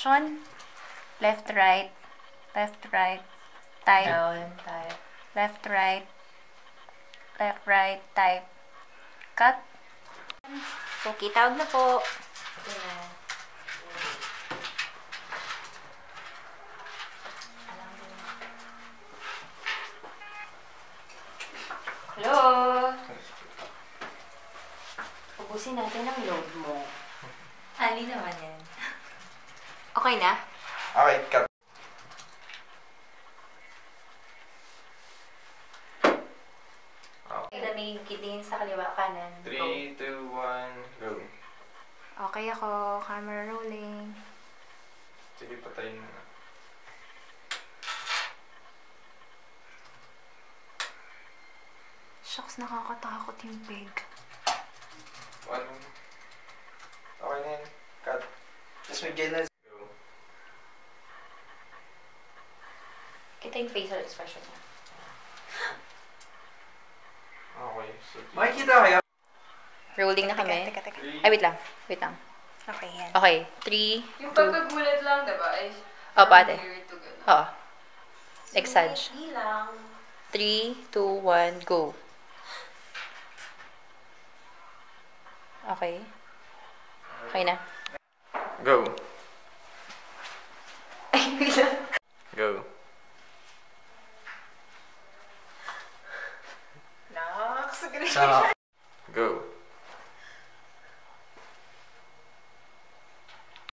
action. Left, right. Left, right. Type. Down, type. Left, right. Left, right. Type. Cut. Okay, tawag na po. Okay na. Hello? Ubusin natin ang load mo. Ali naman yan. Okay na? Okay, cut. Okay na may kitingin sa kaliwa kanan. 3, 2, 1, go. Okay ako. Camera rolling. Sige, patayin mo na. Shucks, nakakatakot yung pig. 1. Okay na yan. Cut. Tapos may general. Go. Kita yung facial expression niya. Okay. So, Makikita kaya? Rolling na kami. Teka. Ay, wait lang. Wait lang. Okay, yan. Okay. 3, Yung 2. pagkagulat lang, diba? Ay, Opo, ate. from here to ganun. Oo. Exage. Ilang. 3, 2, 1, go. Okay. Okay na. go. Go. Naks, Sa